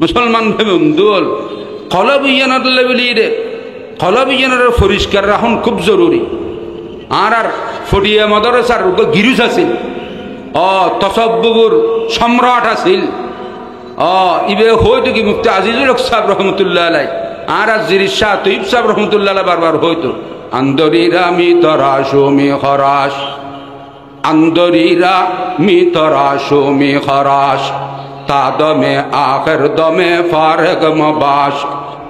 মুসলমান বন্ধুল কলব ইয়ানার লেভেলিরে কলব ইয়ানার পরিষ্কার রাখুন খুব জরুরি। আর ফটিয়া মাদ্রাসার গিরুজ আছিল, তসব্বুর সম্রাট আছিল, ইবে হয়তো কি মুফতি আজিজুল হক সাহেব রহমতুল্লাহ আলাই আর জিরিস শাহ তৈব সাহেব রহমতুল্লাহ আলাই বারবার হয়তো আন্দরিরা মি তরাশো মি খরাস, আন্দরিরা মি তরাশো মি খরাস, তা দমে আখের দমে ফারেক মবাস,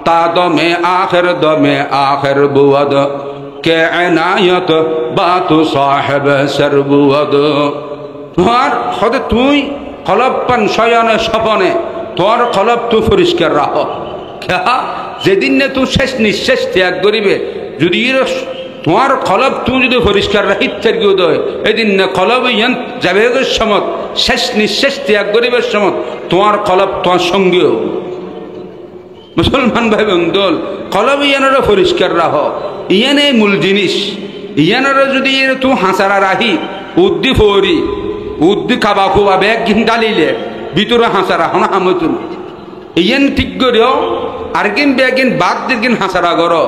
তা দমে আখের দমে আখের বুয়াদ কে এনায়ত বাতু সাহেব সরবুয়াদ। তোমার হতে তুই কলব পান শয়নে স্বপনে তোর কলব তু পরিষ্কার রাখ। যেদিন নে তুই শেষ নিঃশেষ ত্যাগ করিবে, যদি তোমার কলব তুই যদি পরিষ্কার রাখি থাকি উদয় এদিন না কলব ইয়ান যাবে সমত শেষ নিঃশেষ ত্যাগ করিবার সমত তোমার কলব তোমার সঙ্গেও। মুসলমান ভাই বন্ধুল কলব ইয়ানোর পরিষ্কার রাখ, ইয়ানে মূল জিনিস। ইয়ানোর যদি তুই হাসারা রাহি উদ্দি ফরি উদ্দি খাবা খুবা ব্যাগ গিন ডালিলে ভিতরে হাসারা হনা হামতুন ইয়ান ঠিক করিও আর কিন ব্যাগিন বাদ দিন হাসারা করো,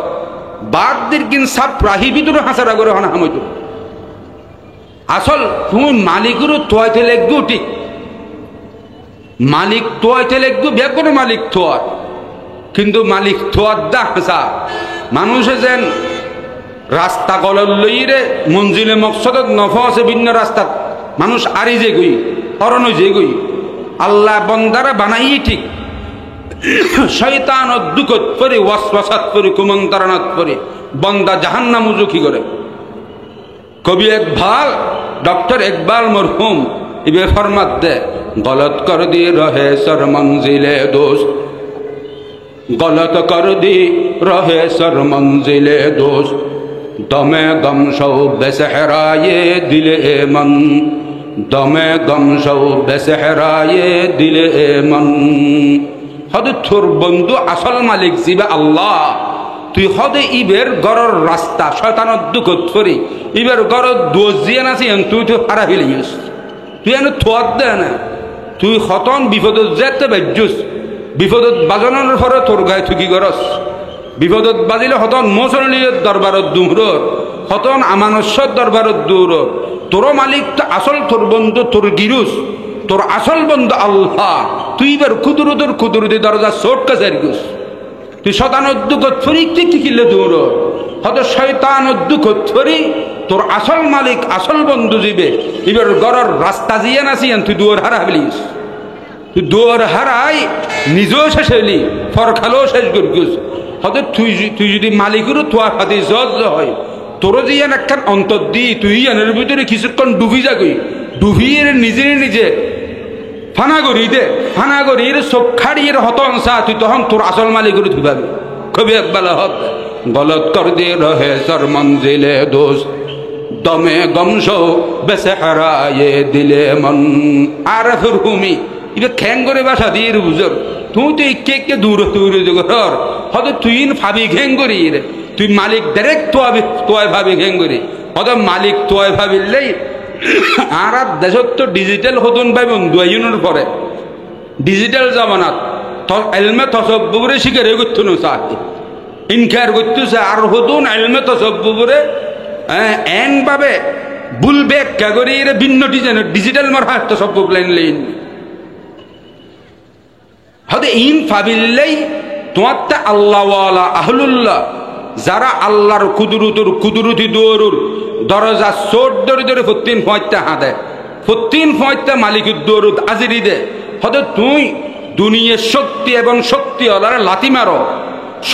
বাদ দিন সাপ রাহি ভিতরে হাসারা করে হনা হামতুন। আসল তুমি মালিকেরও তোয়াইতে লেগু ঠিক, মালিক তোয়াইতে লেগু ব্যাগ কোনো মালিক তোয়ার, কিন্তু মালিক তোয়ার দা হাসা মানুষে যেন রাস্তা কলর লইরে মঞ্জিলে মকসদত নফা আছে ভিন্ন রাস্তা মানুষ আরি যে গই অরণ যে গই আল্লাহ বন্দারা বানাই ঠিক শয়তান দুঃখত পরে ওয়াসওয়াসাত পরে কুমন্তারণাত পরে বন্দা জাহান্নাম মুজুকি করে। কবি ইকবাল ডক্টর ইকবাল মরহুম ইবে ফরমাত দে গলত কর দি রহে সর মঞ্জিলে দোস্ত, গলত কর দি রহে সর মঞ্জিলে দোস্ত, দমে গম সৌ বেসহরায়ে দিলে মন, দমে গম সৌ বেসহরায়ে দিলে মন। হদে তোর বন্ধু আসল মালিক জিবে আল্লাহ, তুই হদে ইবের গরর রাস্তা শয়তানের দুঃখত ফরি ইবের গরর দোষ দিয়ে নাছি তুই তো হারা ফেলিস, তুই এনে থোয়ার দে না, তুই হতন বিপদত যেতে বাজ্যুস, বিপদত বাজানোর পরে তোর গায়ে থুকি গরস, বিপদত বাজিলে হতন মোসলির দরবারত দুমরর, হতন আমানস্বর দরবারত দূর। তোর মালিক তো আসল তোর বন্ধু তোর গিরুস, তোর আসল বন্ধু আল্লাহ। তুই এবার কুদরতের কুদরতি দরজা চোট কাছে গুস, তুই শতানত দুঃখত ফরি কি কিলে দূর হত শয়তানত দুঃখত ফরি তোর আসল মালিক আসল বন্ধু জীবে এবার গরর রাস্তা দিয়ে নাসি তুই দুয়ার হারা বলিস, তুই দুয়ার হারাই নিজেও শেষ হইলি ফরখালেও শেষ করগুস। হতে তুই যদি মালিকেরও তোয়ার হাতে জজ হয় তোরও যে একখান অন্তর দি তুই এনের ভিতরে কিছুক্ষণ ডুবি যাগই, ডুবিয়ে নিজে ফানা করি দে, ফানা করি চোখ খাড়িয়ে হতন চা তুই তখন তোর আসল মালিকেরও তুই পাবি। কবি একবেলা হক গলত কর দে রহে সর মঞ্জিলে দোস্ত, দমে গমস বেসে হারায়ে দিলে মন। আর হুমি এটা খ্যাং করে বাসা দিয়ে বুঝর তুই তো কে দূর ঘর হয়তো তুই ভাবি ঘেং করি রে, তুই মালিক ডাইরেক্ট তোয়াই ভাবি ঘেং করি হয়তো মালিক তোয়াই ভাবিলেই। আর দেশত তো ডিজিটাল হতুন ভাই বন্ধু ইউনোর পরে ডিজিটাল জামানাত এলমে তসব্বুরে শিকারে করতো না চাই ইনকার করতেছে আর হতুন এলমে তসব্বুরে এন ভাবে বুলবে কাগরি ভিন্ন ডিজিটাল মারা তসব্বুব লাইন লাইন হয়তো ইন ভাবিলেই তোমার তা আল্লাহওয়ালা আহলুল্লাহ যারা আল্লাহর কুদরতি দৌড়ুর দরজা চোট ধরে ফতিন ফয়তা হাঁদে ফতিন ফয়তা মালিকের দৌড়ুদ আজিরি দে হয়তো তুই দুনিয়ার শক্তি এবং শক্তিওয়ালারা লাথি মারো,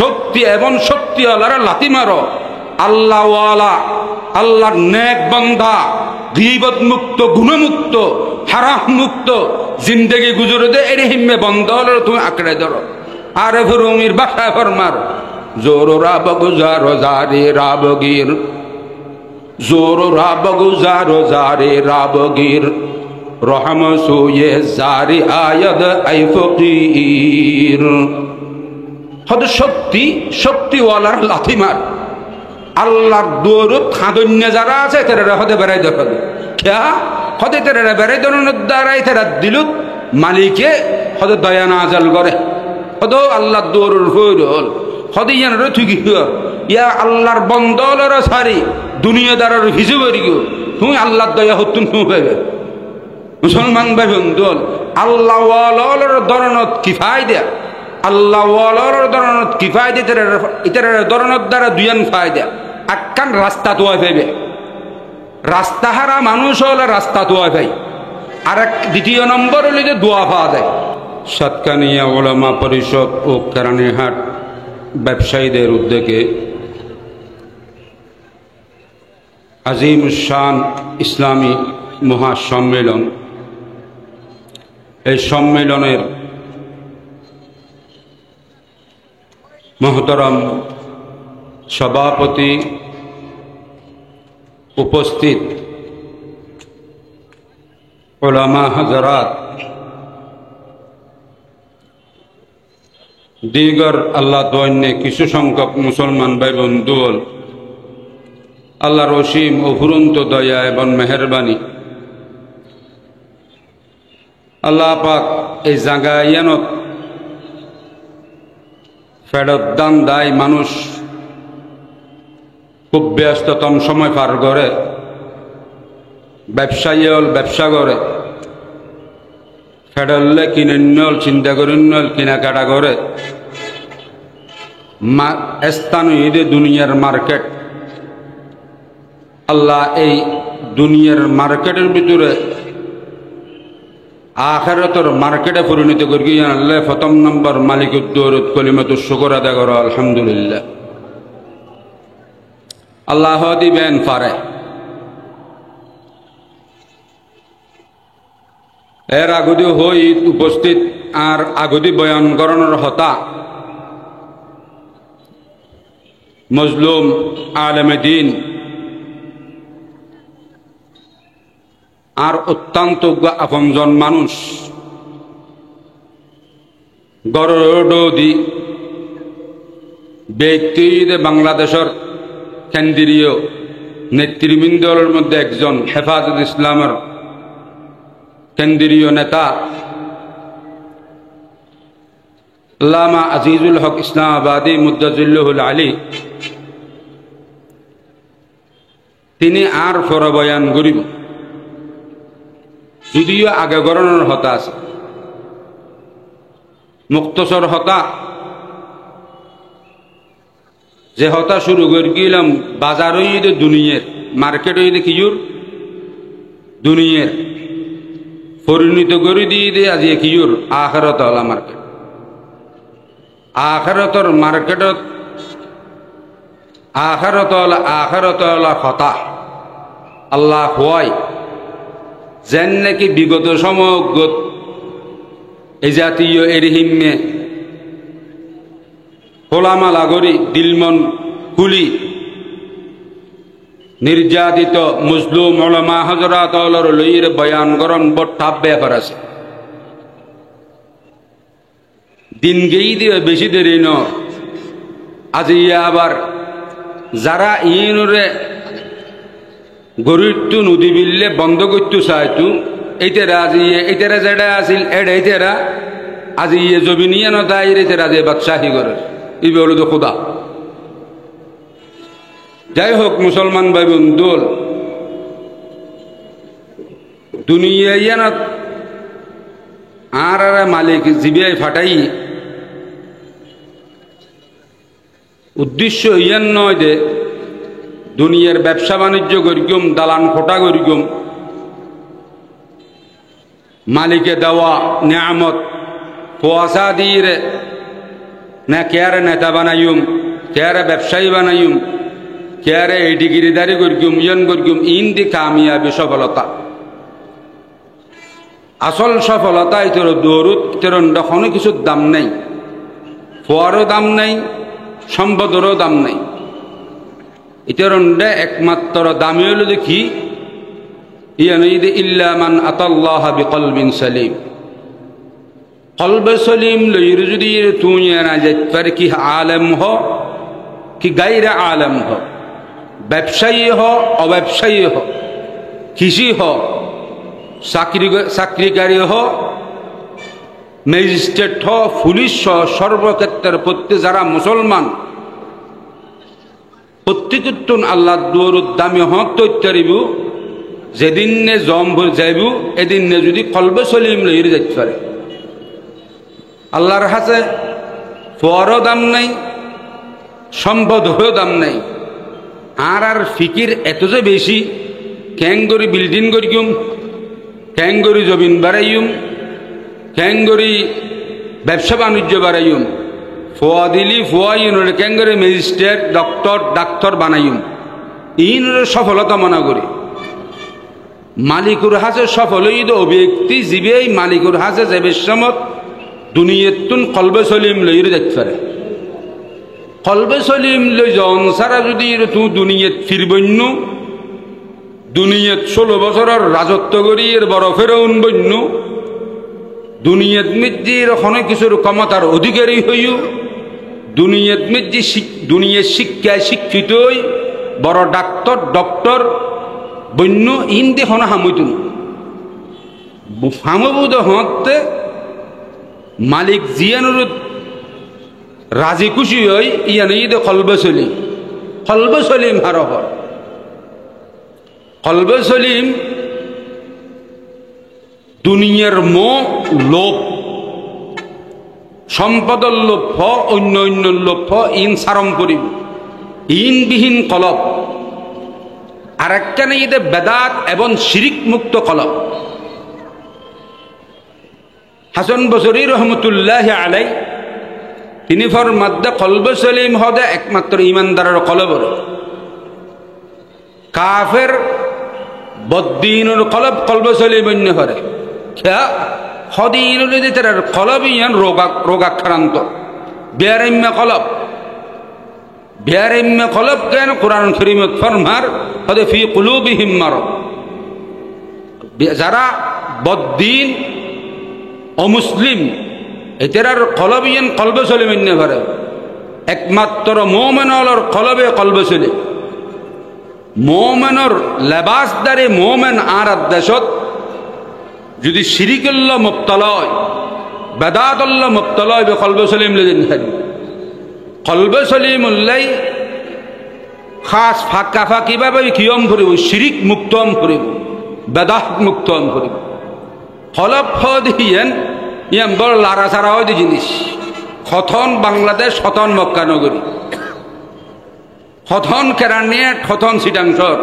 শক্তি এবং শক্তিওয়ালারা লাথি মারো। আল্লাহওয়ালা আল্লাহর নেক বান্দা গীবত মুক্ত গুণমুক্ত হারাম মুক্ত জিন্দেগি গুজরে দে এর হিম্মে বন্ধ হলে তুমি আঁকড়ে ধরো। আরে ফরুমির বাসায় ফরমার জোর রাব গুজারো জারে রাবগির, জোর রাব গুজারো জারে রাবগির, রহম সুয়ে জারি আয়াদ আই ফকির। হয়তো শক্তিওয়ালার লাথি মার আল্লাহর দৌড়ত খাদন্য যারা আছে তারা হতে বেড়াই দেখাবে খেয়া হতে তারা বেড়াই দনের দ্বারাই তারা দিলুত মালিকে হদ দয়া নাজাল করে হদ আল্লাহ দৌড় হল হদ ইয়ান রুগি ইয়া আল্লাহর বন্দলের সারি দুনিয়াদারের হিসেবে তুমি আল্লাহ দয়া হতুন পাইবে মুসলমান ভাই বন্ধুল আল্লাহ ওয়ালার দরনত কিফায় দেয়া আল্লাহ ওয়ালার দরনত কিফায় দিতে ইতার দরনত দ্বারা দুইয়ান ফায়দা আক্কান রাস্তা তোয়া পাইবে রাস্তা হারা মানুষ হলে রাস্তা তোয়া পাই আর এক দ্বিতীয় নম্বর হলে যে দোয়া পাওয়া যায় সাতকানিয়া ওলামা পরিষদ ও কেরানীহাট ব্যবসায়ীদের উদ্যোগে আজিম শান ইসলামী মহাসম্মেলন এই সম্মেলনের মহতরম সভাপতি উপস্থিত উলামা হযরত দিগর আল্লাহ দৈন্যে কিছু সংখ্যক মুসলমান ভাই বন্ধু আল্লাহর অসীম ও ফুরন্ত দয়া এবং মেহেরবানি আল্লাহ পাক এই জাগায়ানত ফেরত দান দায় মানুষ খুব ব্যস্ততম সময় পার করে ব্যবসায়ী হল ব্যবসা করে ফেডারলে কিনেনল চিন্তা করেনল কেনাকাটা করে স্থানীয় দুনিয়ার মার্কেট আল্লাহ এই দুনিয়ার মার্কেটের ভিতরে আখিরাতের মার্কেটে পরিণত করি আল্লাহ প্রথম নম্বর মালিকুদ্দৌর কলিমাতুর শুকর আদায় করো আলহামদুলিল্লাহ আল্লাহ দিবেন পারে এর আগদি হই উপস্থিত আর আগদি বয়ান করানোর হতা মজলুম আলেমে দিন আর অত্যন্ত আপনজন মানুষ গরদি ব্যক্তি বাংলাদেশের কেন্দ্রীয় নেতৃবৃন্দের মধ্যে একজন হেফাজত ইসলামের কেন্দ্রীয় নেতা আল্লামা আজিজুল হক ইসলামাবাদী মুদ্দাজুল্লাহুল আলী তিনি আর ফরবয়ান গরিব যদিও আগে গণনার হতা আছে মুক্তসর হতা যে হতা শুরু করে গেলাম বাজার হইতে দুনিয়ার মার্কেট হইতে কিজুর দুনিয়ার পরিণত করে দিয়ে দে আজ কিজুর আখেরত হলা মার্কেট আখেরতর মার্কেটত আখেরত হলা হতা আল্লাহ হয় যেন নাকি বিগত সমগ্র এই জাতীয় এর হিম্মে হোলামালা গরি দিলমন কুলি নির্যাতিত মুসলিম ওলামা হযরত লইয়ের বয়ান গরম বটাপ ব্যাপার আছে দিন গেই দিয়ে বেশি দেরি ন আজ আবার যারা ইনুরে গরিবটু নদী বিললে বন্ধ করতে চাইতু এইতেরা আজি এইতেরা যেটা আছিল এডা এইতেরা আজি জমিনিয়া নদাই এইতেরা যে বাদশাহী করে ই বলো তো খোদা যাই হোক মুসলমান ভাই বন্ধুল দুনিয়া আর মালিক জিবিআই ফাটাই উদ্দেশ্য ইয়ান নয় যে দুনিয়ার ব্যবসা বাণিজ্য করিগম দালান খোটা করিগম মালিকে দেওয়া নিয়ামত পয়সা দিয়ে না কেয়ারে নেতা বানাইম কেয়ারে ব্যবসায়ী বানাইম কেয়ারে এই ডিগ্রিদারি করিগম ইয়ন করিগম ইন্দি কামিয়াবি সফলতা আসল সফলতা ইতর দৌড়ুত ইতর কোনো কিছুর দাম নেই ফোয়ারও দাম নেই সম্পদেরও দাম নেই ইতর একমাত্র দামি হল দেখি ইয়ানিদ ইল্লা মান আতাল্লাহ বিকলবিন সালিম কলবে সলিম লইর যদি তুই না যেতে পারে কি আলেম হ কি গাইরে আলেম হ ব্যবসায়ী হ অব্যবসায়ী হ কৃষি হ চাকরিকারী হ ম্যাজিস্ট্রেট হ পুলিশ সহ সর্বক্ষেত্রের প্রত্যেক যারা মুসলমান প্রত্যেকটুন আল্লাহ দুয়ারুদ দামি হক তৈরিব যেদিন নে জম যাইব এদিন নে যদি কলবে সলিম লইরে যাইতে পারে আল্লাহর হাতে ফোয়ারও দাম নাই সম্পদ হয়েও দাম নাই আর ফিকির এত যে বেশি ক্যাঙ্গরি বিল্ডিং করিম ক্যাঙ্গরি জমিন বাড়াইম ক্যাঙ্গরি ব্যবসা বাণিজ্য বাড়াইম ফোয়া দিলি ফোয়া ইউনের ক্যাঙ্গরি ম্যাজিস্ট্রেট ডাক্তার বানাইম ইউনের সফলতা মনে করি মালিকুর হাজে সফল হইদ ব্যক্তি জীবে মালিকুর হাজে যাবে সমত দুনিয়াতুন কলবে সলিম লইরে যাইতে পারে কলবে সলিম লই জন সারা যদি তুই দুনিয়াত ফিরবন্য দুনিয়াত 16 বছরের রাজত্ব করি এর বড় ফেরাউন বন্য দুনিয়াত মিজির অনেক কিছুর ক্ষমতার অধিকারী হইও দুনিয়াত মিজি দুনিয়ার শিক্ষায় শিক্ষিত হই বড় ডক্টর বন্য ইন্দি হন হামইতুন হামবুদ হতে মালিক জিয়ানুর রাজি খুশি হই ইয়ান ঈদ কলবে সলিম হারহর কলবে সলিম দুনিয়ার লোভ সম্পদর লোভ অন্য লোভ ইন সারম করিব ইনবিহীন কলব আর একখানে ঈদে বেদাত এবং শিরিক মুক্ত কলব হাসান বসরি রহমতুল্লাহ আলাই তিনি ফরমাদ্দে কলবে সলিম হদে একমাত্র ইমানদারের কলবর কাফের বদ্দিনুর কলবে সলিম অন্য হরে খেয়া হদিনুল তার কলব ইয়ান রোগাক্রান্ত বেয়ারিম্য কলব কেন কোরআন শরীফত ফরমার হদে ফি কুলুবিহিম মারদ যারা বদ্দিন অমুসলিম এটার কলব ইয়ান কলবে সলিম অন্য হরে একমাত্র মোমেনর কলবে কলবে সলিম মোমেনর লেবাসদারে মোমেন আর দেশত যদি শিরিকুল্লাহ মুবতালায় বেদাতুল্লাহ মুবতালায় বে কলবে সলিম লেদিন হারি কলবে সলিম উল্লাই খাস ফাঁকা কিভাবে কিয়ম ফুরিব শিরিক মুক্তম ফুরিব বেদাত মুক্তম ফুরিব কলব হদিয়েন ইয়াম বড় লারা সারা হয় জিনিস খতন বাংলাদেশ খতন মক্কা নগরী খতন কেরানিয়া খতন সিটাংসর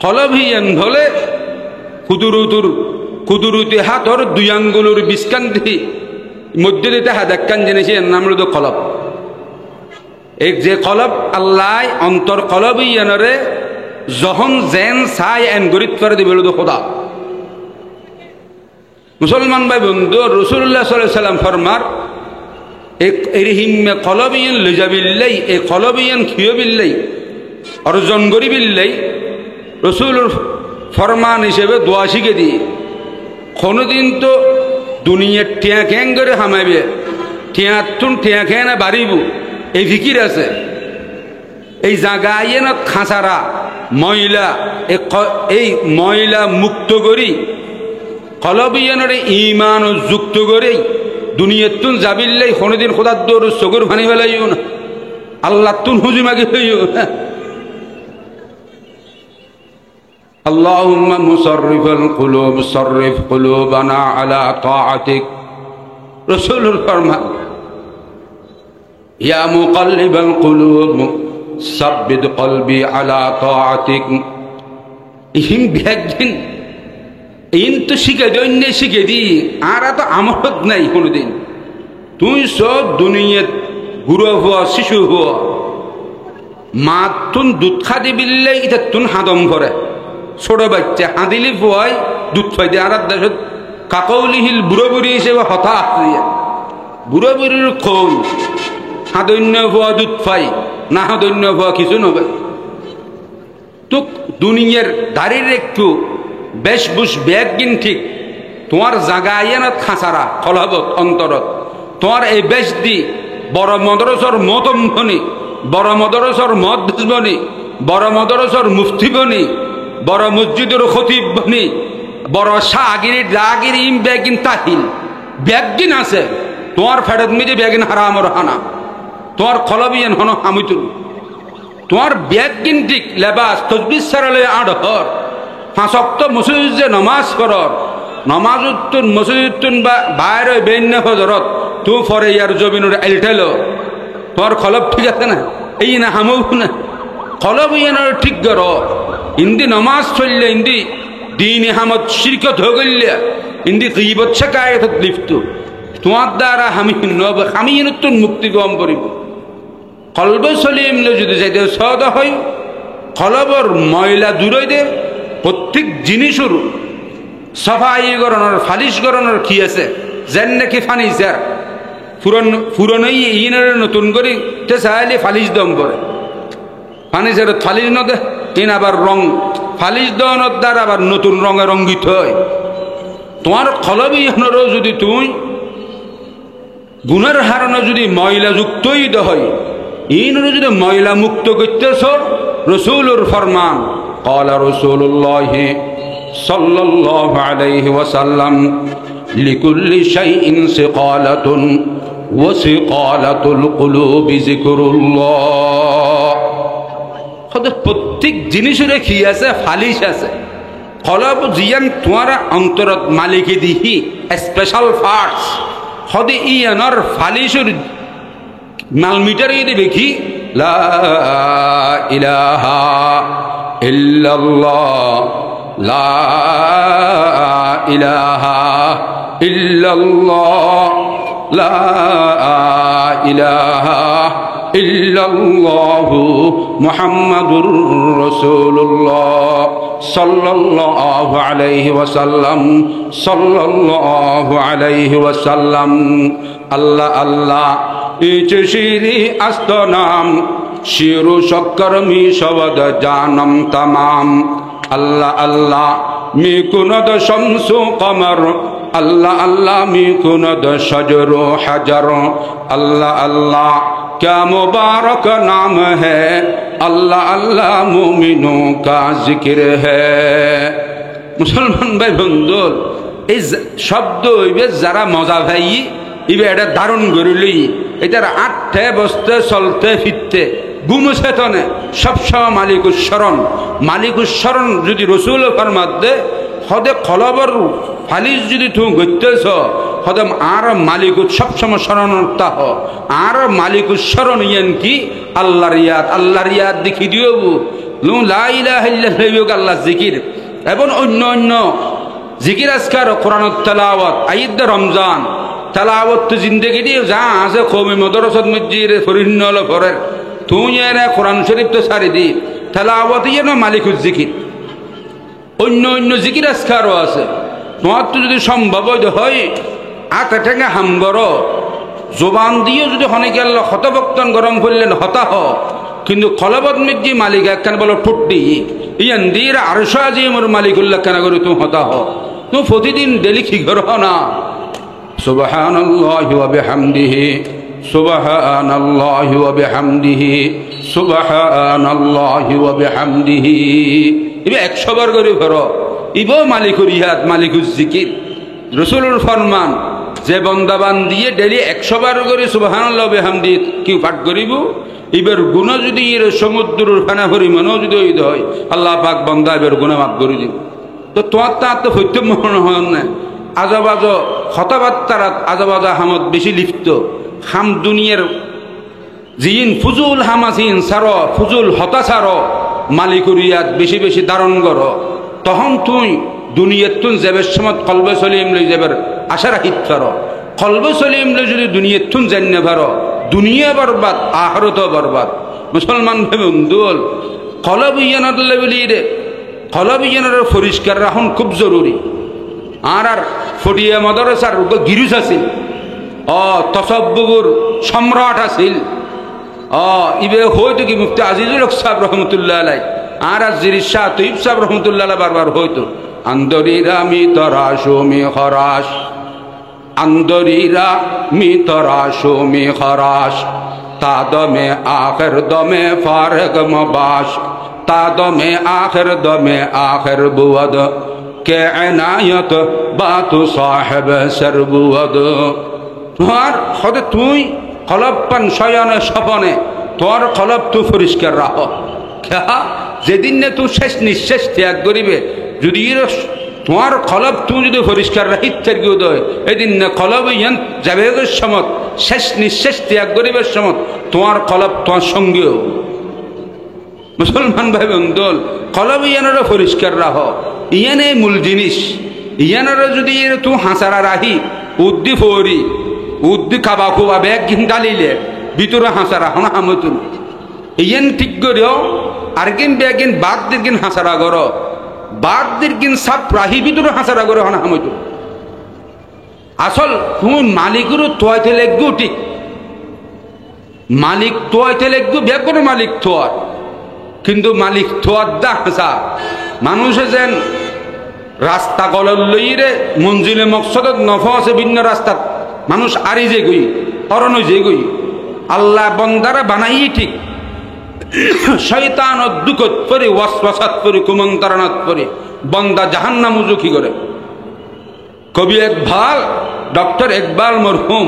কলভিয়ান হলে কুদুরুতি হাতর দুই আঙ্গুলুর বিস্কান্তি মধ্যে দিতে হাত একখান জেনেছি এর নাম হলো কলব এক যে কলব আল্লাহ অন্তর কলভিয়ানরে যখন জেন সাই এন গরিত করে দিবে হলো খোদা মুসলমান ভাই বন্ধু রসুল্লাহ সাল্লাল্লাহু সাল্লাম ফরমার এরিহিমে কলবিয়ান লইজাবিল্লাই এই কলবিয়ান খিয়বিল্লাই অর্জন করিবিল্লাই রসুলের ফরমান হিসেবে দোয়া শিখে দিয়ে কোনোদিন তো দুনিয়ার টিয়া খ্যাং করে হামাইবে টিয়াতুন টিয়া খেয়ে না বাড়িব এই ফিকির আছে এই জায়গায় না খাঁচারা ময়লা এই ময়লা মুক্ত করি কলবিয়ানের ইমান যুক্ত করেই দুনিয়াতুন যাবিল্লাই কোনোদিন খোদার দৌড় চকুর ভানি ফেলাইও না আল্লাহ তুন হুজি মাগি হইও اللهم مصرف القلوب صرف قلوبنا على طاعتك رسول الفرمان يا مقلب القلوب ثبت قلبي على طاعتك ইহিম বিহাজ্জিন ইন তো শিখে দৈন্য শিখে দি আর তো আমত নাই কোনোদিন তুই সব দুনিয়াত গুরু হওয়া শিশু হওয়া মা তুন দুধ খাদি বিললে এটা তুন হাদম করে ছোট বাচ্চা হাদিলি ফুয়াই দুধ ফাই দিয়ে আর দেশত কাকৌলিহিল বুড়ো বুড়ি হিসেবে হতাশ বুড়ো বুড়ির খোল হাদন্য ফুয়া দুধ ফাই না হাদন্য ফুয়া কিছু নবে তো দুনিয়ার দাঁড়িয়ে একটু বেশভূষ ব্যাগিন ঠিক তোমার জাগায় না খাঁচারা কলহবত অন্তরত তোমার এই বেশ দি বড় মদরসর মতম বনি বড় মদরসর মদ বনি বড় মদরসর মুফতি বনি বড় মসজিদের খতিব বনি বড় শাহগিরি জাগিরি ইম বেগিন তাহিল ব্যাগিন আছে তোমার ফেরত মিজে ব্যাগিন হারামর হানা তোমার কলবিয়ান হন হামিতুল তোমার ব্যাগিন ঠিক লেবাস তসবিস সারালে আড় হর ফাঁসক্ত মসজিদে নমাজ করর নমাজ উত্তুন মসজিদ উত্তুন বা বাইরে বেন্য হজরত তু ফরে ইয়ার জমিনুর এলটেল তোমার খলব ঠিক আছে না এই না হামু না খলব ইয়ানোর ঠিক গর ইন্দি নমাজ চললে ইন্দি দিন হামদ শিরকত হগল্লে ইন্দি গীবত শাকায়াত লিফত তোমার দ্বারা আমি নতুন মুক্তি গম করিব কলব সলিম যদি যাইতে সদ হয় কলবর ময়লা দূরই দে প্রত্যেক জিনিসের সফাই গরণর ফালিশ গরণর কি আছে যেন নাকি ফার্নিচার পুরনোই ইনের নতুন করি তে চাইলে ফালিশ দম করে ফার্নিচার ফালিশ নদে ইন আবার রং ফালিশ দনের দ্বারা আবার নতুন রঙে রঙ্গিত হয় তোমার কলবি ইহনেরও যদি তুই গুণের হারণে যদি ময়লা যুক্তই হয় ইনরও যদি ময়লা মুক্ত করতেছ রসুলুর ফরমান قال رسول الله صلى الله عليه وسلم لكل شيء سقالة وسقالة القلوب ذكر الله প্রত্যেক জিনিসের কি আছে ফালিশ আছে কলব জিয়ান তোমার অন্তরত মালিকে দিহি স্পেশাল পার্টস হদে ইয়ানর ফালিশের মালমিটার দিবে কি লা ইলাহা ইল্লাল্লাহ লা ইলাহা ইল্লাল্লাহ লা ইলাহা ইল্লাল্লাহু মুহাম্মাদুর রাসূলুল্লাহ সাল্লাল্লাহু আলাইহি ওয়াসাল্লাম সাল্লাল্লাহু আলাইহি ওয়াসাল্লাম আল্লাহ আল্লাহ ইচে শিরি আস্ত নাম শিরু শক্কর মি শবদ জানম তমাম আল্লাহ আল্লাহ মি কুনদ শামসু কমর अल्लाह अल्लाह मी कुनद शजरो हजर अल्लाह अल्लाह क्या मुबारक नाम है अल्लाह अल्लाह मुमिनों का जिक्र है मुसलमान भाई बंधुल এই শব্দ ইবে যারা মজা ভাই ইবে এটা দারুণ গরিলি এটার আটতে বসতে চলতে ফিরতে গুমসেতনে সবসময় মালিকুস্মরণ যদি রসুল ফরমাত দে হদে কলবর ফালিশ যদি তুমি গতেছ হদে আর মালিকুত সবসময় স্মরণতা হ আর মালিকুস্মরণ ইয়ান কি আল্লাহর ইয়াদ দেখি দিও লু লা ইলাহা ইল্লাল্লাহ আল্লাহ জিকির এবং অন্য অন্য জিকির আজকার কোরআন তেলাওয়াত ঈদ রমজান তেলাওয়াত তো জিন্দেগি দিয়ে যা আছে কওমি মাদ্রাসাত মসজিদে ফরিন্নল ফরের তুই এরা কোরআন শরীফ তো সারি দি তেলাওয়াত ইয়ানো মালিকুজ জিকির অন্য অন্য জিকির আজকারও আছে তোমার তো যদি সম্ভব হয় আট ঠেঙ্গে হামগর জবান দিয়ে যদি হনেকে আল্লাহ হতভক্তন গরম করলেন হতাহ কিন্তু কলবত মিজি মালিক একখান বলো ঠুট্টি ইয়ান দিয়ে আরশা যে মোর মালিকুল্লাহ কেন করে তুমি হতাহ তুমি প্রতিদিন ডেলি কি ঘর না সুবহানাল্লাহি ওয়া বিহামদিহি সুবহানাল্লাহি ওয়া বিহামদিহি সুবহানাল্লাহি ওয়া বিহামদিহি ইবে 100 বার করে ঘর ইবো মালিকুর ইয়াদ মালিকুজ জিকির রাসূলুর ফরমান যে বন্দাবান দিয়ে ডেলি 100 বার করে সুবহানাল্লাহ ওয়া বিহামদিহি কি পাঠ করিব ইবের গুনাহ যদি এর সমুদ্রের ফানা পরিমাণও যদি হইতে হয় আল্লাহ পাক বান্দা এর গুনাহ মাফ করে দিবে তো তোমার তো হইতে মনে হয় না আজাবাজ কথাবার্তারাত আজাবাজ হামদ বেশি লিপ্ত হাম দুনিয়ার জিন ফুজুল হামাসিন সার ফুজুল হতাশার মালিকুর ইয়াদ বেশি বেশি ধারণ কর তখন তুই দুনিয়ার তুন যাবের সময় কলবে সলিম লই যাবার আশা রাখিত পার কলবে সলিম লই যদি দুনিয়ার তুন জানিয়ে পার দুনিয়া বরবাদ আখরত বরবাদ মুসলমান বন্ধুল কলব ইয়ানত লেভেলি রে কলব ইয়ানের পরিষ্কার রাখুন খুব জরুরি আর ফটিয়া মাদ্রাসার গিরুজ আছিল তসব্বুর সম্রাট আছিল ইবে হয়তো কি মুফতি আজিজুল হক সাহেব রহমতুল্লাহ আলাই আর জিরিস শাহ তৈব সাহেব রহমতুল্লাহ আলাই বারবার হয়তো আন্দরিরা মি তরাশো মি খরাস আন্দরিরা মি তরাশো মি খরাস তা দমে আখের দমে ফারেক মবাস তা দমে আখের বুয়াদ কে এনায়ত বাতু সাহেব সরবুয়াদ তোমার হতে তুই কলব পান শয়নে স্বপনে তোর কলব তু পরিষ্কার রাখ যেদিন নে তুই শেষ নিঃশেষ ত্যাগ করিবে যদি তোমার কলব তুই যদি পরিষ্কার রাখি থাকি উদয় এদিন না কলব ইয়ান যাবে সমত শেষ নিঃশেষ ত্যাগ করিবার সমত তোমার কলব তোমার সঙ্গেও মুসলমান ভাই বন্ধুল কলব ইয়ানোর পরিষ্কার রাখ ইয়ানে মূল জিনিস ইয়ানোর যদি তুই হাসারা রাহি উদ্দি ফৌরি উদ্দি খাবা খুবা ব্যাগ গিন ডালিলে ভিতরে হাসারা হনা হামতুন ইয়ান ঠিক করেও আর কিন ব্যাগিন বাদ দিন হাসারা কর বাদ দিন সাপ রাহি ভিতরে হাসারা করে হনা হামতুন আসল তুমি মালিকেরও তোয়াইতে লেগু ঠিক মালিক তোয়াইতে লেগু ব্যাগ করে মালিক তোয়ার কিন্তু মালিক তোয়ার দা হাসা মানুষে যেন রাস্তা গলর লইরে মঞ্জিলে মকসদত নফা আছে ভিন্ন রাস্তা মানুষ আরি যে গই অরণ যে গই আল্লাহ বন্দারা বানাই ঠিক শয়তান দুঃখত পরে ওয়াসওয়াসাত পরে কুমন্ত্রণাত পরে বন্দা জাহান্নাম মুজুকি করে কবি ইকবাল ডক্টর ইকবাল মরহুম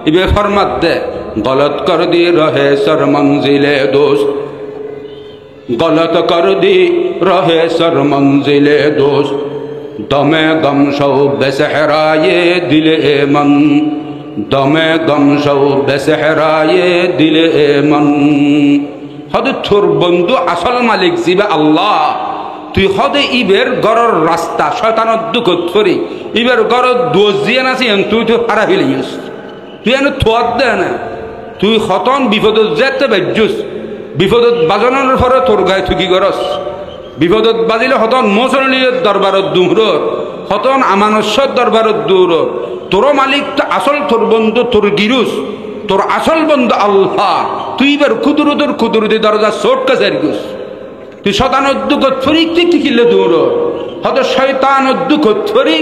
ইবে ফরমাত দে গলত কর দি রহে সর মঞ্জিলে দোস্ত গলত কর দি রহে সর মঞ্জিলে দোস্ত দমে গম সৌ বেসহরায়ে দিলে মন দমে গম সৌ বেসহরায়ে দিলে মন হদে তোর বন্ধু আসল মালিক জিবে আল্লাহ তুই হদে ইবের গরর রাস্তা শয়তানত দুঃখত করি ইবের গরর দোষ দিয়ে নাছি তুই তো হারা ফেলিস তুই এনে থোয়ার দে না তুই হতন বিপদত যেতে বাজ্যুস বিপদত বাজানোর পরে তোর গায়ে তুই কি করস বিপদত বাজিলে হতন মোসলির দরবারত দুহর হতন আমানস্বর দরবারত দূর তোর মালিক তো আসল তোর বন্ধু তোর গিরুস তোর আসল বন্ধু আল্লাহ তুই এবার কুদুরুদি দরজা চোট কাছে গুস তুই শতানুদ্দুকত ফরি কি কিলে দূর হয়তো শয়তানুদ্দুকত ফরি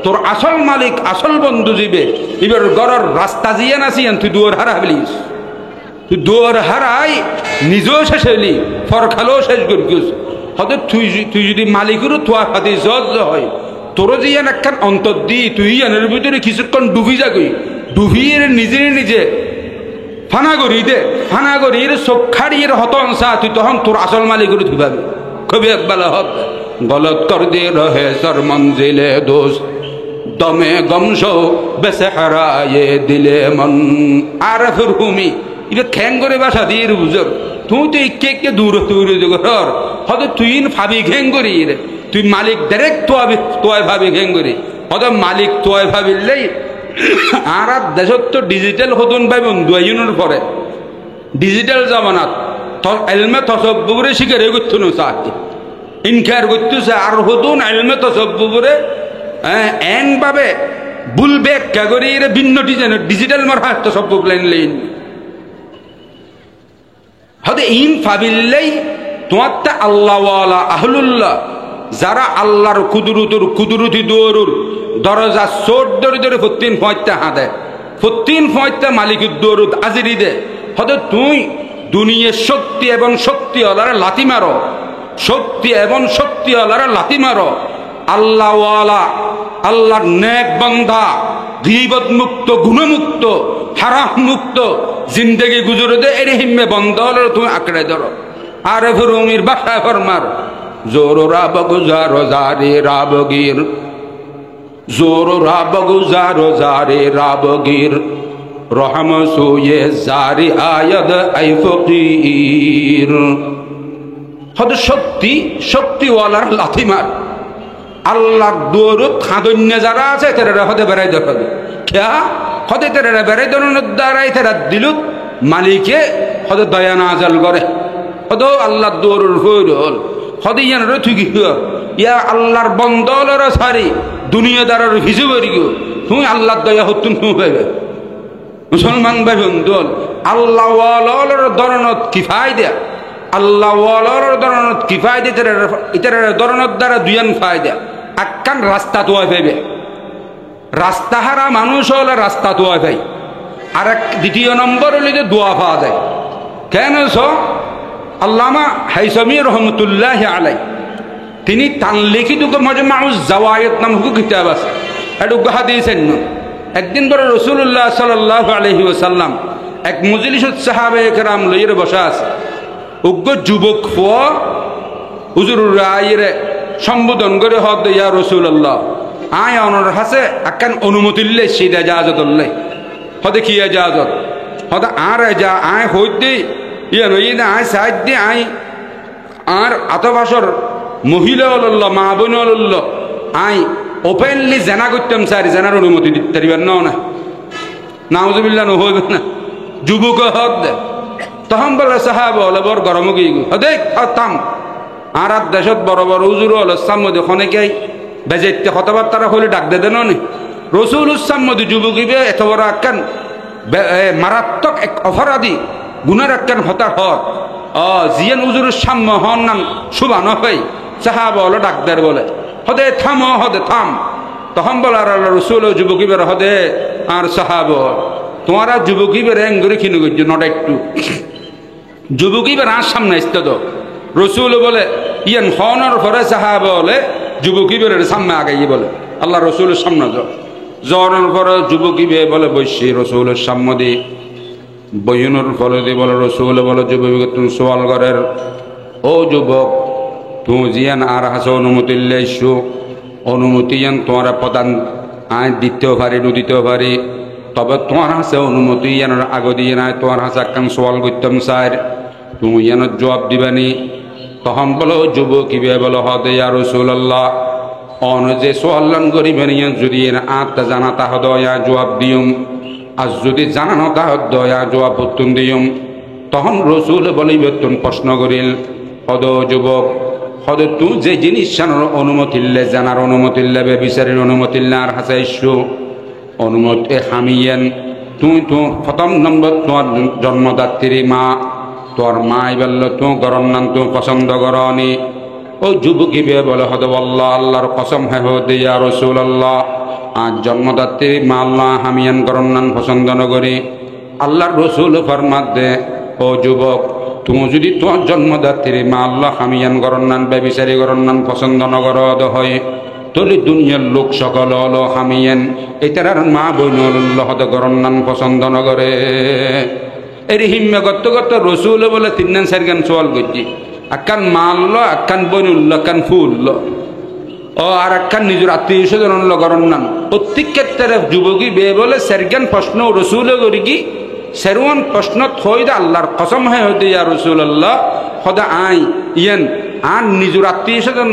তোর আসল মালিক আসল বন্ধু যাবে এবার গড়র রাস্তা জিয়ে নাসিয়েন তুই দুয়ার হারা ফেলিস তুই দুয়ার হারাই নিজেও শেষ হইলি ফরখালেও শেষ করিস হয়তো তুই যদি মালিকেরও তোয়া ফাতে জজ হয় তোরও যে একখান অন্তর দি তুই এনের ভিতরে কিছুক্ষণ ডুবি যাগই ডুবিয়ে নিজে ফানা করি দে ফানা করি চোখ খাড়িয়ে হতন চা তুই তখন তোর আসল মালিকের তুই পাবি কবি একবার হত গলত কর দে রহে সর মঞ্জিলে দোষ দমে গমসো বেসে হারায়ে দিলে মন আর ফির হুমি এটা খ্যাং করে বাসা দিয়ে বুঝর তুই তো কে দূর ঘর হয়তো তুই ভাবি ঘ্যাং করি রে তুই মালিক ডাইরেক্ট তোয়ায় ভাবি ঘ্যাং করি হয়তো মালিক তোয়ায় ভাবিলেই আর দেশত তো ডিজিটাল হতুন ভাই বন্ধু ইউনোর পরে ডিজিটাল জামানাত এলমে তসব্বুরে শিকারে করতো না চাকরি ইনকার করতেছে আর হতুন এলমে তসব্বুরে এন ভাবে বুলবে ক্যাগরি ভিন্ন ডিজিটাল মারা তসব্বু লাইন লাইন হয়তো ইন ভাবিলেই তোমার আল্লাহওয়ালা আহলুল্লাহ যারা আল্লাহর কুদুরুতি দৌড়ুর দরজা চোট ধরে ফতিন ফয়তে হাঁদে ফতিন ফয়তে মালিকের দৌড়ুত আজিরি দে হয়তো তুই দুনিয়ার শক্তি এবং শক্তিওয়ালারা লাথি মারো শক্তি এবং শক্তিওয়ালারা লাথি মারো আল্লাহওয়ালা আল্লাহর নেক বান্দা গীবত মুক্ত গুণমুক্ত হারাম মুক্ত জিন্দেগি গুজরে দে এর হিম্মে বন্ধ হলে তুমি আঁকড়ে ধরো আরে ফিরুমির বাসায় ফরমার জোর রাবগুজারো জারে রাবগির জোর রাবগুজারো জারে রাবগির রহম সুয়ে জারি আয়াদ আই ফকির হদ শক্তিওয়ালার লাথি মার আল্লাহর দৌড় খাদন্য যারা আছে তারা হতে বেড়াই দেখাবে খেয়া হতে তারা বেড়াই দনের দ্বারাই তারা দিল মালিকে হতে দয়া নাজাল করে হতো আল্লাহর দৌড় হইল হতে ইয়ান ঠিক ইয়া আল্লাহর বন্দলের সারি দুনিয়াদারের হিসেবে তুমি আল্লাহর দয়া হতুন পাইবে মুসলমান ভাই বন্ধুল আল্লাহওয়ালার দরনত কিফাই দেয়া আল্লাহওয়ালার দরনত কিফাই দিয়ে ইতার দরনত দ্বারা দুয়ান ফায়দা একখান রাস্তা তোয়া পাইবে রাস্তা হারা মানুষ হলে রাস্তা তোয়া পাই আর এক দ্বিতীয় নম্বর হলে যে দোয়া পাওয়া যায় কেন আল্লামা হাইসামি রহমতুল্লাহ আলাই তিনি তান লিখিত মাজমাউজ জাওয়ায়েত নামক কিতাব আছে এটা হাদিসের ন একদিন বড় রাসূলুল্লাহ সাল্লাল্লাহু আলাইহি ওয়াসাল্লাম এক মজলিসত সাহাবায়ে কেরাম লইরে বসা আছে উগ্র যুবক ফুয়া হুজুরুর রায়রে সম্বোধন করে হদ ইয়া রাসূলুল্লাহ আয় অনর হাসে আকান অনুমতি লে সিদা ইজাজত লে হদে কি ইজাজত হদে আর যা আয় হইতে ইয়া নইনা আয় সাইদ দি আয় আর আতবাসর মহিলা হল্লা মা বোন হল্লা আই ওপেনলি জেনা করতাম স্যার জেনার অনুমতি দিতে পারিবেন না নাউজুবিল্লাহ নহইবে না যুবক হদ দে তখন বলে সাহাব হলে বড় গরম গিয়ে দেখ থাম আর দেশত বড় বড় উজুর হল সাম্মদি খনেকে বেজেতে কথাবার্তা হলে ডাক দে দেন নি রসুল সাম্মদি যুবকিবে এত বড় আকান মারাত্মক এক অপরাধী গুণের আকান হতার হত জিয়ান উজুরের সাম্য হন নাম শুভান হই সাহাব হলো ডাকদার বলে হদে থাম হদে থাম তখন বলে আর রসুল যুবকী বের হদে আর সাহাব তোমারা যুবকী বের এঙ্গুরি খিনু করছো নট একটু যুবকী বের আর সামনে আসতে তো রসুল বলে ইয়ান হনর পরে সাহাব বলে যুবকী বের সামনে আগাই বলে আল্লাহ রসুলের সামনে জনের পরে যুবকী বে বলে বৈশী রসুলের সামনে দি বইনের ফলে দি বলে রসুল বলে যুবক তুমি সোয়াল করের ও যুবক তুমি জিয়ান আর হাসে অনুমতি লাইছো অনুমতি ইয়ান তোমার প্রদান আয় দিতেও পারি দিতেও পারি তবে তোমার হাসে অনুমতি ইয়ানোর আগ দিয়ে নাই তোমার হাসে একখান সোয়াল করতাম স্যার তুমি ইয়ানোর জবাব দিবানি তখন বলো যুবক কিবে বলো হদে ইয়া রাসূলুল্লাহ অন যে সোয়াল্লান করিবেন ইয়ান যদি আত্মা জানা তাহদ ইয়া জবাব দিউম আর যদি জানানো তাহদ ইয়া জবাব উত্তম দিউম তখন রসুল বলিবে তুমি প্রশ্ন করিল হদ যুবক হদে তুই যে জিনিস জানার অনুমতি জানার অনুমতি বে বিচারের অনুমতি আর হাসে ইস্যু অনুমতি হামিয়েন তুই তো প্রথম নম্বর তোমার জন্মদাত্রী মা তোর মা বলল তুই গরম নাম তুই পছন্দ করনি ও যুবকী বে বলে হদ আল্লাহ আল্লাহর কসম হে হদে ইয়া রাসূলুল্লাহ আজ জন্মদাত্রী মা আল্লাহ হামিয়ান গরম নাম পছন্দ নগরি আল্লাহর রসুল ফরমাত দে ও যুবক তুমি যদি তোমার জন্মদাত্রী মা আল্লাহ হামিয়ান গরন্নান ব্যবিচারী গরন্নান পছন্দ নগর হয় তাহলে দুনিয়ার লোক সকল হলো হামিয়ান এটার মা বইন হতে গরন্নান পছন্দ নগরে এর হিম্মে করতে করতে রসুল বলে তিন চারগান সোয়াল করছি আকান মা আল্লাহ আকান বইনুল্ল আকান ফুল ও আর একখান নিজের আত্মীয় স্বজন গরন্নান প্রত্যেক ক্ষেত্রে যুবকী বে বলে চারগান প্রশ্ন রসুল করি কি সেরুয়ান প্রশ্ন থইদে আল্লাহর কসম হে হইতে ইয়া রাসূলুল্লাহ খোদা আই ইয়ান আর নিজের আত্মীয় স্বজন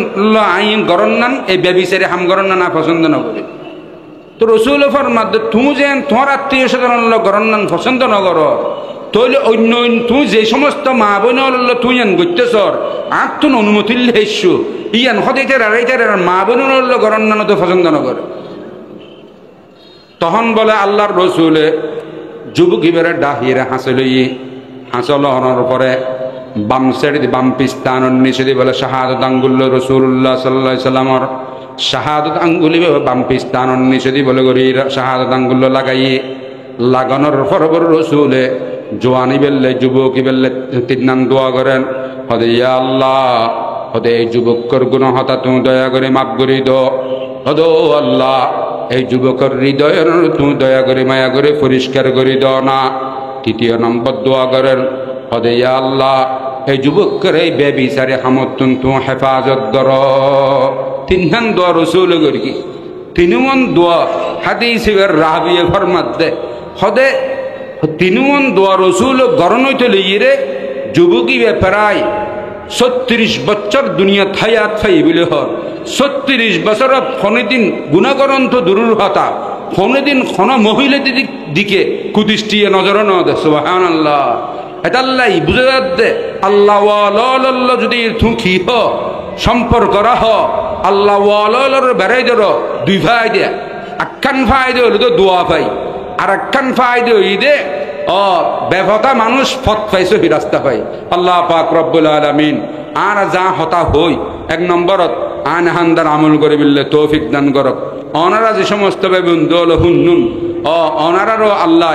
আইন গরন্নান এই ব্যবিচারে হাম গরন্না না পছন্দ না করে তো রসুল ফরমাদ তুমি যেন তোমার আত্মীয় স্বজন গরন্নান পছন্দ না করো তৈলে অন্য তুই যে সমস্ত মা বোন তুই ইয়ান গত্যসর আর তুন অনুমতি হেসু ইয়ান হদাইতে মা বোন গরন্নান তো পছন্দ না করে তখন বলে আল্লাহর রসুলে যুবকী বেড়ে ডাহিরে হাসে লই হাসল হওয়ার পরে বাম সেড়ে বাম পিস্তান নিচে দিয়ে বলে শাহাদত আঙ্গুল রসুল্লাহ সাল্লাহ সাল্লামর শাহাদত আঙ্গুলি বাম পিস্তান নিচে দিয়ে বলে করি শাহাদত আঙ্গুল লাগাই লাগানোর পরবর রসুলে জোয়ানি বেললে যুবকী বেললে তিন নাম দোয়া করেন হদে ইয়া আল্লাহ হদে এই যুবকর গুণ হতা তুমি দয়া করে মাফ করি দো হদো আল্লাহ এই যুবকের হৃদয়ের তুমি দয়া করে মায়া করে পরিষ্কার করে দাও না তৃতীয় নম্বর দোয়া করেন হদে ইয়া আল্লাহ এই যুবকের এই বেবিচারে হামতুন তুমি হেফাজত কর তিনখান দোয়া রসুল করি তিনমন দোয়া হাদিসের রাবিয়ে ফরমাত দে হদে তিনমন দোয়া রসুল গরণ হইতে লইয়ে যুবকী প্রায় 36 বছর দুনিয়া থাইয়াত থাই বলে হর 36 বছরত কোনদিন গুণাগ্রন্থ দূরের হতা কোনদিন কোন মহিলা দিকে কুদৃষ্টিয়ে নজর ন দে সুবহানাল্লাহ এটা আল্লাহ বুঝে দে আল্লাহ ওয়ালা যদি তুই কি হ সম্পর্ক রাহ আল্লাহ ওয়ালার বেড়াই ধর দুই ভাই দে আক্কান ভাই দে হলো তো দোয়া ভাই আর আক্কান ভাই দে ওই দে বেফতা মানুষ ফত পাইছো হি রাস্তা পাই আল্লাহ পাক রব্বুল আলামিন আর যা হতা হই এক নম্বরত আন হান্দার আমল করে বিল্লে তৌফিক দান করক অনারা যে সমস্ত বন্ধু হলো হুন্নুন অনারারও আল্লাহ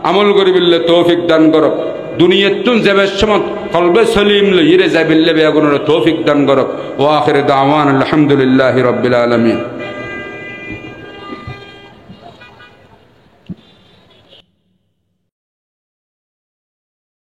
আমল করিবিল্লে তৌফিক দান করক দুনিয়াতুন যাবে সমত কলবে সলিম লইরে যাবিল্লে বেগুনের তৌফিক দান করক ওয়া আখির দাওয়ান আলহামদুলিল্লাহি রাব্বিল আলামিন।